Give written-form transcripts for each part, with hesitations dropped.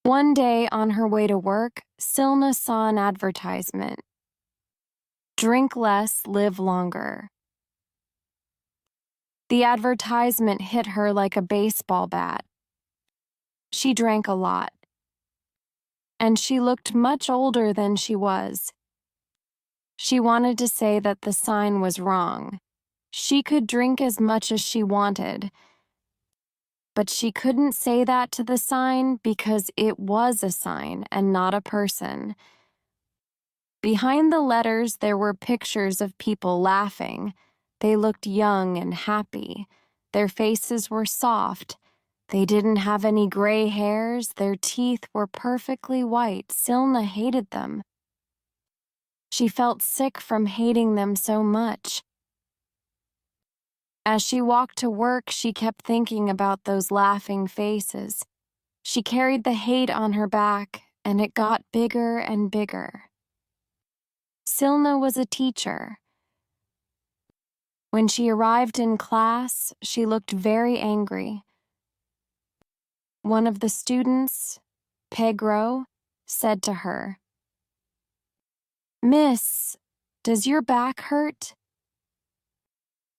One day on her way to work, Silna saw an advertisement. Drink less, live longer. The advertisement hit her like a baseball bat. She drank a lot, and she looked much older than she was. She wanted to say that the sign was wrong. She could drink as much as she wanted, but she couldn't say that to the sign because it was a sign and not a person. Behind the letters, there were pictures of people laughing. They looked young and happy. Their faces were soft. They didn't have any gray hairs. Their teeth were perfectly white. Silna hated them. She felt sick from hating them so much. As she walked to work, she kept thinking about those laughing faces. She carried the hate on her back, and it got bigger and bigger. Silna was a teacher. When she arrived in class, she looked very angry. One of the students, Pedro, said to her, "Miss, does your back hurt?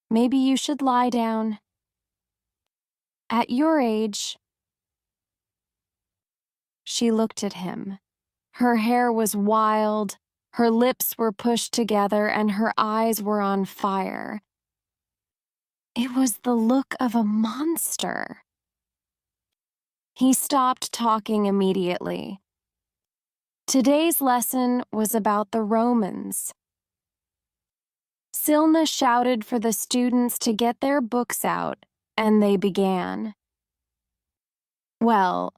Maybe you should lie down. At your age..." She looked at him. Her hair was wild, her lips were pushed together, and her eyes were on fire. It was the look of a monster. He stopped talking immediately. Today's lesson was about the Romans. Silna shouted for the students to get their books out, and they began. Well,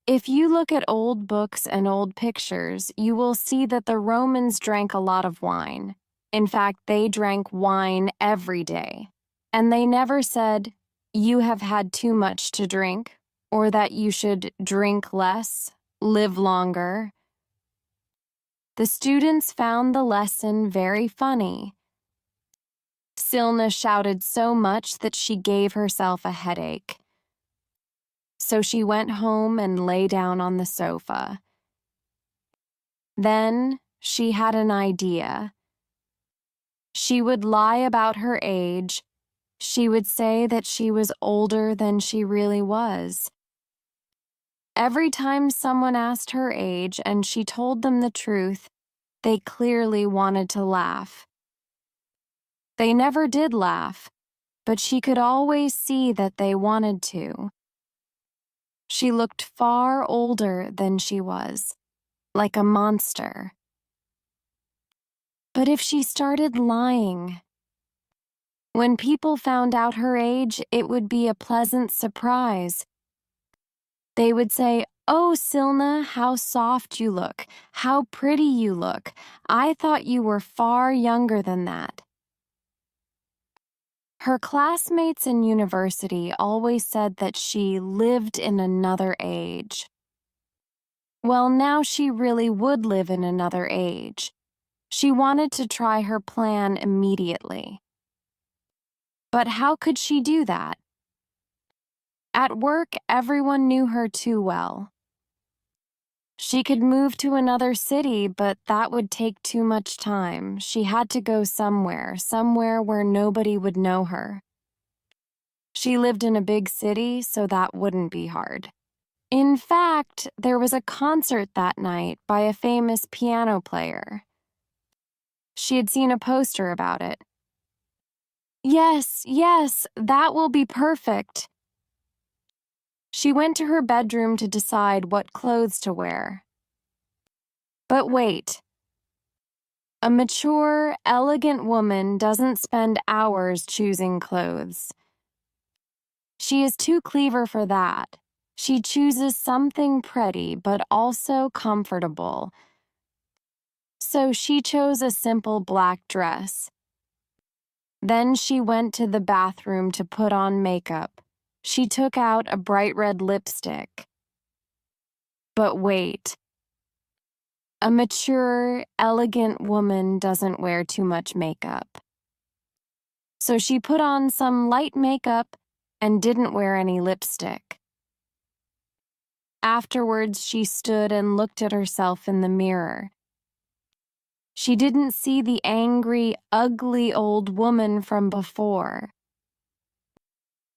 if you look at old books and old pictures, you will see that the Romans drank a lot of wine. In fact, they drank wine every day. And they never said, "You have had too much to drink," or that you should drink less, live longer. The students found the lesson very funny. Silna shouted so much that she gave herself a headache. So she went home and lay down on the sofa. Then she had an idea. She would lie about her age. She would say that she was older than she really was. Every time someone asked her age and she told them the truth, they clearly wanted to laugh. They never did laugh, but she could always see that they wanted to. She looked far older than she was, like a monster. But if she started lying, when people found out her age, it would be a pleasant surprise. They would say, "Oh, Silna, how soft you look, how pretty you look. I thought you were far younger than that." Her classmates in university always said that she lived in another age. Well, now she really would live in another age. She wanted to try her plan immediately. But how could she do that? At work, everyone knew her too well. She could move to another city, but that would take too much time. She had to go somewhere where nobody would know her. She lived in a big city, so that wouldn't be hard. In fact, there was a concert that night by a famous piano player. She had seen a poster about it. Yes, that will be perfect. She went to her bedroom to decide what clothes to wear. But wait. A mature, elegant woman doesn't spend hours choosing clothes. She is too clever for that. She chooses something pretty but also comfortable. So she chose a simple black dress. Then she went to the bathroom to put on makeup. She took out a bright red lipstick. But wait. A mature, elegant woman doesn't wear too much makeup. So she put on some light makeup and didn't wear any lipstick. Afterwards, she stood and looked at herself in the mirror. She didn't see the angry, ugly old woman from before.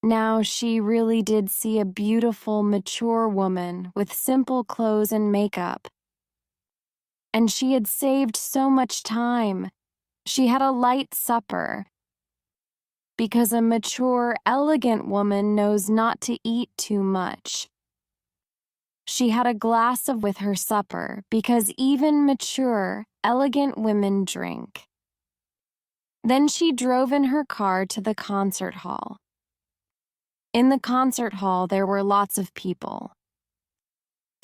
Now she really did see a beautiful, mature woman with simple clothes and makeup. And she had saved so much time. She had a light supper. Because a mature, elegant woman knows not to eat too much. She had a glass of with her supper because even mature, elegant women drink. Then she drove in her car to the concert hall. In the concert hall, there were lots of people.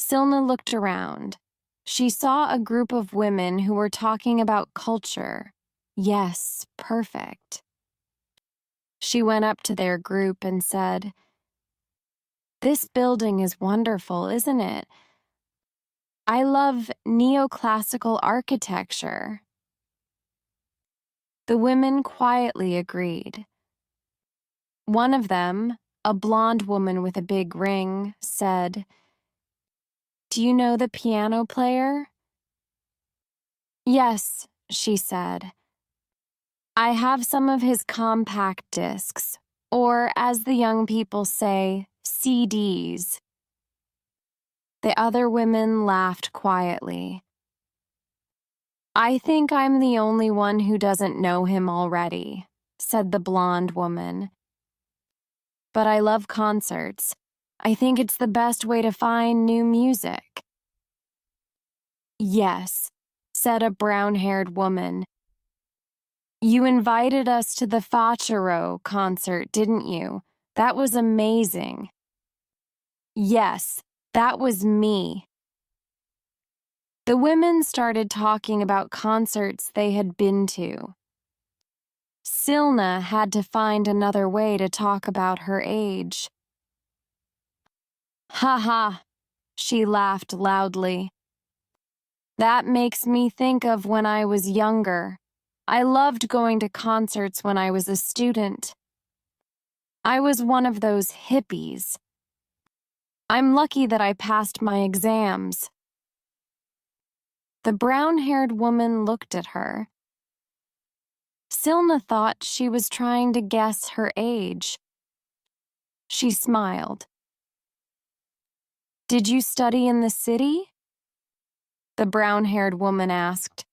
Silna looked around. She saw a group of women who were talking about culture. Yes, perfect. She went up to their group and said, "This building is wonderful, isn't it? I love neoclassical architecture." The women quietly agreed. One of them, a blonde woman with a big ring, said, "Do you know the piano player?" "Yes," she said. "I have some of his compact discs, or as the young people say, CDs." The other women laughed quietly. "I think I'm the only one who doesn't know him already," said the blonde woman. "But I love concerts. I think it's the best way to find new music." "Yes," said a brown-haired woman. "You invited us to the Fachero concert, didn't you? That was amazing." "Yes, that was me." The women started talking about concerts they had been to. Silna had to find another way to talk about her age. "Ha ha," she laughed loudly. "That makes me think of when I was younger. I loved going to concerts when I was a student. I was one of those hippies. I'm lucky that I passed my exams." The brown-haired woman looked at her. Silna thought she was trying to guess her age. She smiled. "Did you study in the city?" the brown-haired woman asked.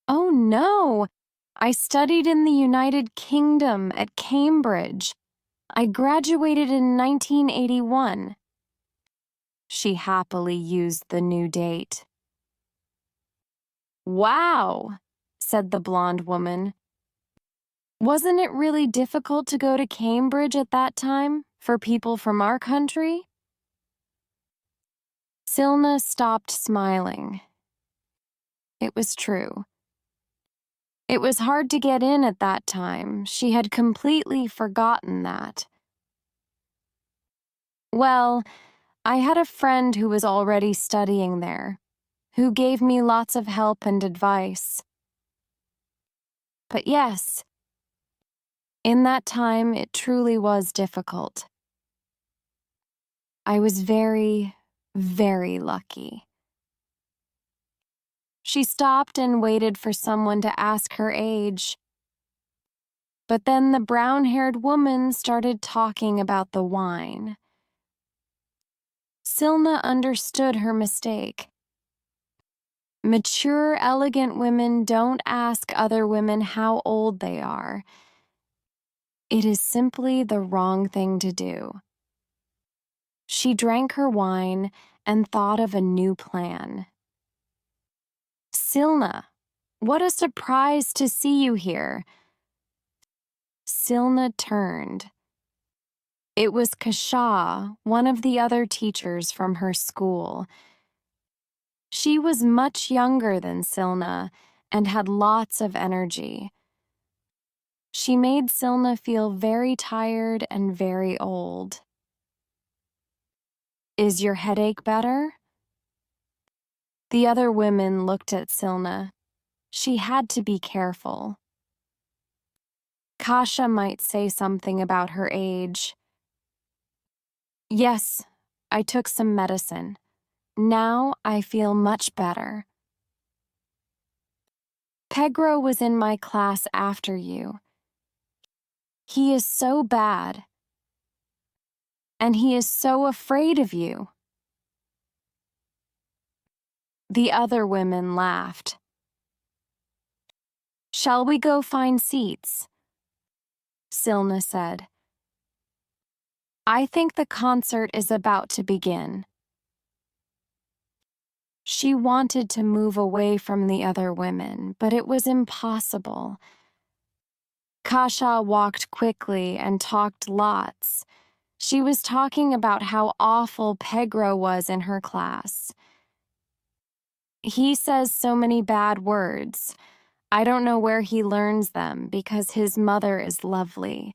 "Oh, no. I studied in the United Kingdom at Cambridge. I graduated in 1981. She happily used the new date. "Wow," said the blonde woman. "Wasn't it really difficult to go to Cambridge at that time for people from our country?" Silna stopped smiling. It was true. It was hard to get in at that time. She had completely forgotten that. "Well, I had a friend who was already studying there, who gave me lots of help and advice. But yes, in that time it truly was difficult. I was very, very lucky." She stopped and waited for someone to ask her age. But then the brown-haired woman started talking about the wine. Silna understood her mistake. Mature, elegant women don't ask other women how old they are. It is simply the wrong thing to do. She drank her wine and thought of a new plan. "Silna, what a surprise to see you here." Silna turned. It was Kasha, one of the other teachers from her school. She was much younger than Silna and had lots of energy. She made Silna feel very tired and very old. "Is your headache better?" The other women looked at Silna. She had to be careful. Kasha might say something about her age. "Yes, I took some medicine. Now I feel much better. Pedro was in my class after you. He is so bad. And he is so afraid of you. The other women laughed. Shall we go find seats? Silna said. I think the concert is about to begin. She wanted to move away from the other women, but it was impossible. Kasia walked quickly and talked lots. She was talking about how awful Pedro was in her class. He says so many bad words. I don't know where he learns them because his mother is lovely.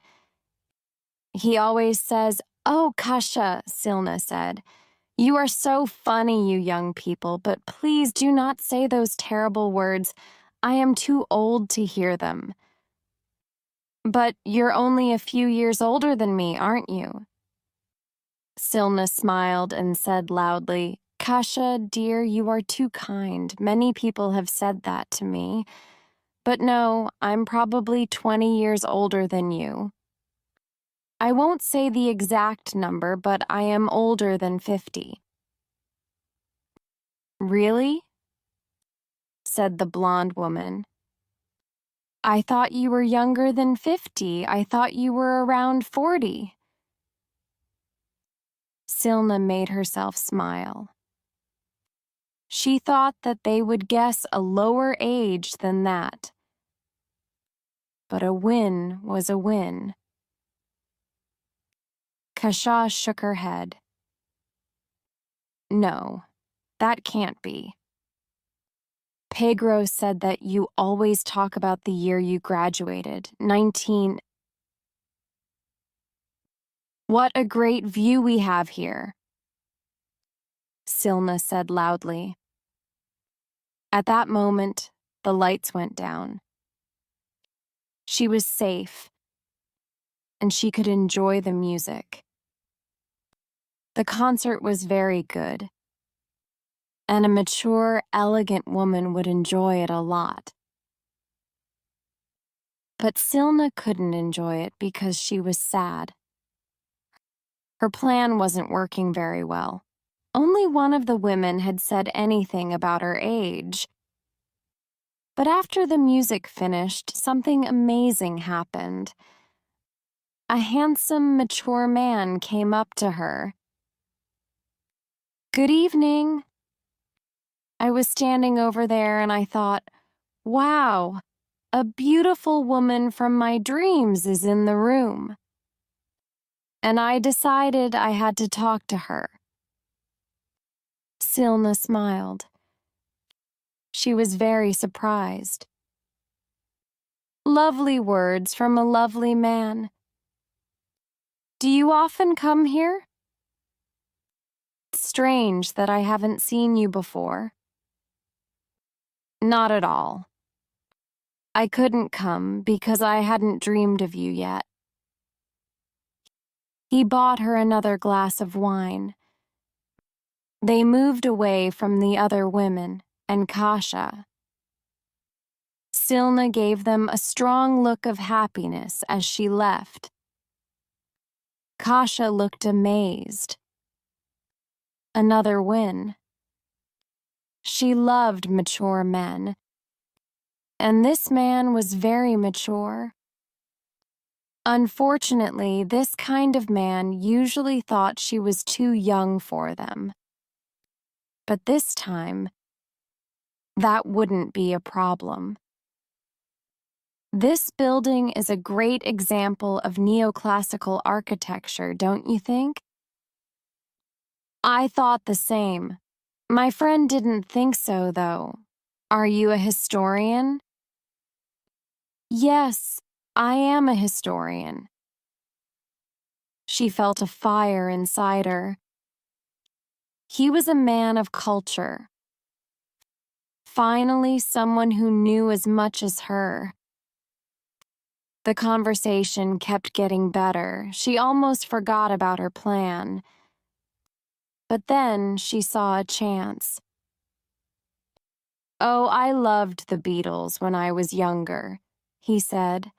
He always says, "Oh, Kasia," Silna said. "You are so funny, you young people, but please do not say those terrible words. I am too old to hear them." But you're only a few years older than me, aren't you? Silna smiled and said loudly, "Kasia, dear, you are too kind. Many people have said that to me. But no, I'm probably 20 years older than you. I won't say the exact number, but I am older than 50. Really? Said the blonde woman. I thought you were younger than 50. I thought you were around 40. Silna made herself smile. She thought that they would guess a lower age than that. But a win was a win. Kasia shook her head. No, that can't be. Pedro said that you always talk about the year you graduated, 19. What a great view we have here, Silna said loudly. At that moment, the lights went down. She was safe, and she could enjoy the music. The concert was very good, and a mature, elegant woman would enjoy it a lot. But Silna couldn't enjoy it because she was sad. Her plan wasn't working very well. Only one of the women had said anything about her age. But after the music finished, something amazing happened. A handsome, mature man came up to her. Good evening. I was standing over there and I thought, wow, a beautiful woman from my dreams is in the room. And I decided I had to talk to her. Silna smiled. She was very surprised. Lovely words from a lovely man. Do you often come here? It's strange that I haven't seen you before. Not at all. I couldn't come because I hadn't dreamed of you yet. He bought her another glass of wine. They moved away from the other women and Kasia. Silna gave them a strong look of happiness as she left. Kasia looked amazed. Another win. She loved mature men, and this man was very mature. Unfortunately, this kind of man usually thought she was too young for them. But this time, that wouldn't be a problem. This building is a great example of neoclassical architecture, don't you think? I thought the same. My friend didn't think so, though. Are you a historian? Yes, I am a historian. She felt a fire inside her. He was a man of culture. Finally, someone who knew as much as her. The conversation kept getting better. She almost forgot about her plan. But then she saw a chance. "Oh, I loved the Beatles when I was younger," he said.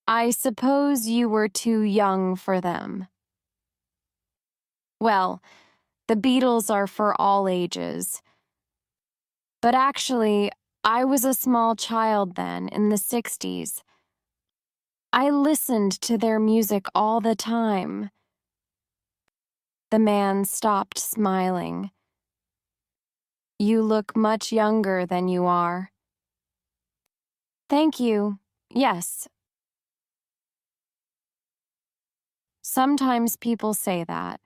"I suppose you were too young for them." "Well, the Beatles are for all ages. But actually, I was a small child then, in the 60s. I listened to their music all the time." The man stopped smiling. "You look much younger than you are." "Thank you. Yes. Sometimes people say that."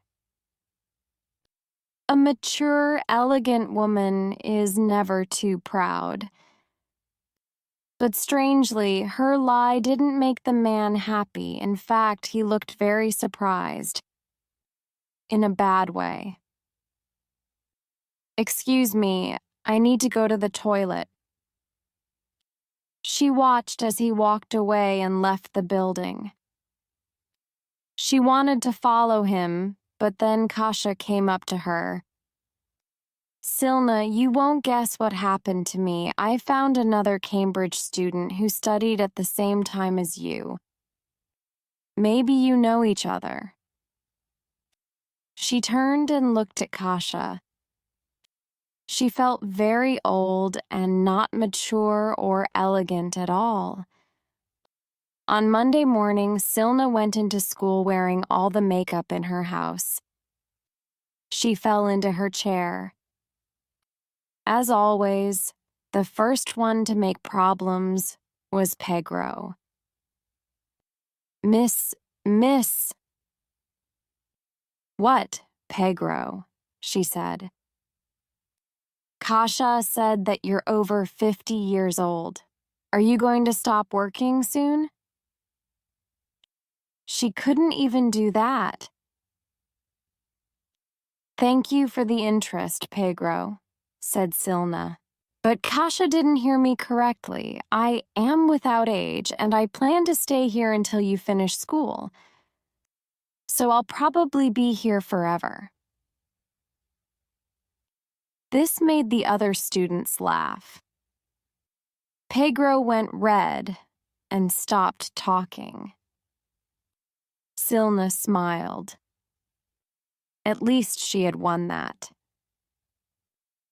A mature, elegant woman is never too proud. But strangely, her lie didn't make the man happy. In fact, he looked very surprised. In a bad way. "Excuse me, I need to go to the toilet." She watched as he walked away and left the building. She wanted to follow him, but then Kasia came up to her. "Silna, you won't guess what happened to me. I found another Cambridge student who studied at the same time as you. Maybe you know each other." She turned and looked at Kasia. She felt very old and not mature or elegant at all. On Monday morning, Silna went into school wearing all the makeup in her house. She fell into her chair. As always, the first one to make problems was Pegro. Miss. "What, Pegro?" she said. "Kasia said that you're over 50 years old. Are you going to stop working soon?" She couldn't even do that. "Thank you for the interest, Pegro," said Silna. "But Kasia didn't hear me correctly. I am without age, and I plan to stay here until you finish school. So I'll probably be here forever." This made the other students laugh. Pegro went red and stopped talking. Silna smiled. At least she had won that.